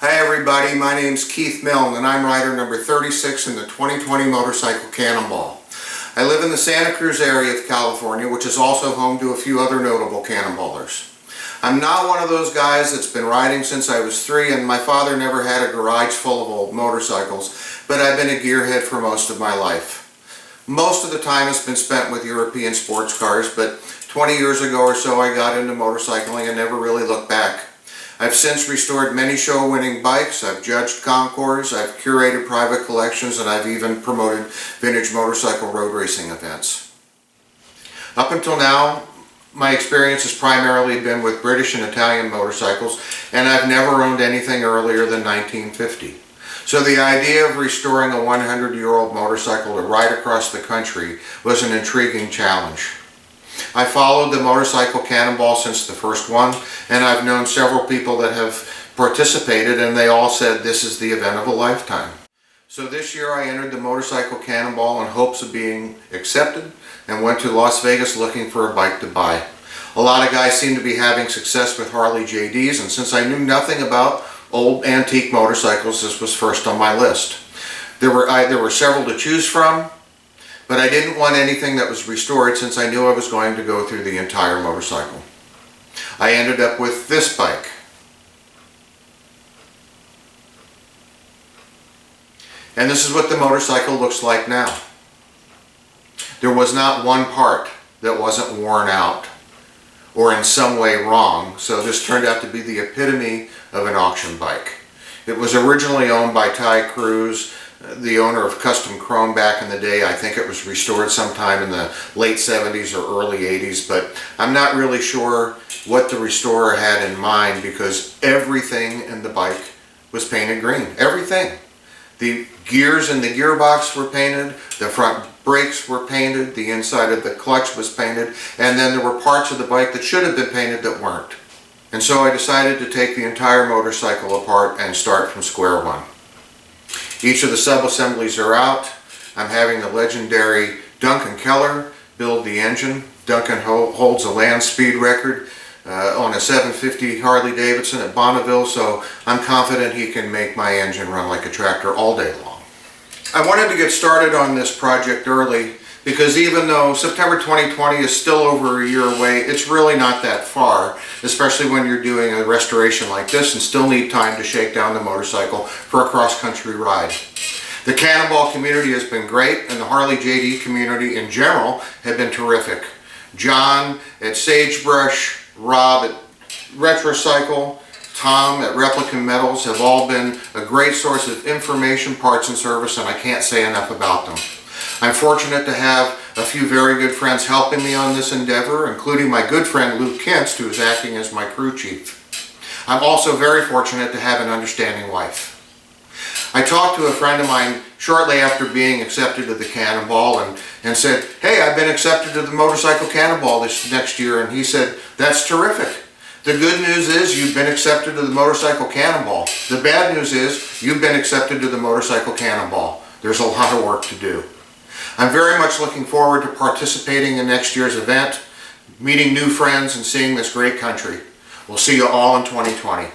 Hi everybody, my name's Keith Milne and I'm rider number 36 in the 2020 Motorcycle Cannonball. I live in the Santa Cruz area of California, which is also home to a few other notable cannonballers. I'm not one of those guys that's been riding since I was 3, and my father never had a garage full of old motorcycles, but I've been a gearhead for most of my life. Most of the time has been spent with European sports cars, but 20 years ago or so I got into motorcycling and never really looked back. I've since restored many show-winning bikes, I've judged concours, I've curated private collections, and I've even promoted vintage motorcycle road racing events. Up until now, my experience has primarily been with British and Italian motorcycles, and I've never owned anything earlier than 1950. So the idea of restoring a 100-year-old motorcycle to ride across the country was an intriguing challenge. I followed the Motorcycle Cannonball since the first one, and I've known several people that have participated, and they all said this is the event of a lifetime. So this year I entered the Motorcycle Cannonball in hopes of being accepted and went to Las Vegas looking for a bike to buy. A lot of guys seem to be having success with Harley JDs, and since I knew nothing about old antique motorcycles, this was first on my list. There were several to choose from, but I didn't want anything that was restored since I knew I was going to go through the entire motorcycle. I ended up with this bike. And this is what the motorcycle looks like now. There was not one part that wasn't worn out or in some way wrong, so this turned out to be the epitome of an auction bike. It was originally owned by Ty Cruz, the owner of Custom Chrome back in the day. I think it was restored sometime in the late 70s or early 80s, but I'm not really sure what the restorer had in mind because everything in the bike was painted green. Everything. The gears in the gearbox were painted, the front brakes were painted, the inside of the clutch was painted, and then there were parts of the bike that should have been painted that weren't. And so I decided to take the entire motorcycle apart and start from square one. Each of the sub-assemblies are out. I'm having the legendary Duncan Keller build the engine. Duncan holds a land speed record on a 750 Harley Davidson at Bonneville, so I'm confident he can make my engine run like a tractor all day long. I wanted to get started on this project early because even though September 2020 is still over a year away, it's really not that far, especially when you're doing a restoration like this and still need time to shake down the motorcycle for a cross-country ride. The Cannonball community has been great, and the Harley JD community in general have been terrific. John at Sagebrush, Rob at Retrocycle, Tom at Replicant Metals have all been a great source of information, parts, and service, and I can't say enough about them. I'm fortunate to have a few very good friends helping me on this endeavor, including my good friend Luke Kinst, who is acting as my crew chief. I'm also very fortunate to have an understanding wife. I talked to a friend of mine shortly after being accepted to the Cannonball and said, "Hey, I've been accepted to the Motorcycle Cannonball this next year," and he said, "That's terrific. The good news is you've been accepted to the Motorcycle Cannonball. The bad news is you've been accepted to the Motorcycle Cannonball. There's a lot of work to do." I'm very much looking forward to participating in next year's event, meeting new friends, and seeing this great country. We'll see you all in 2020.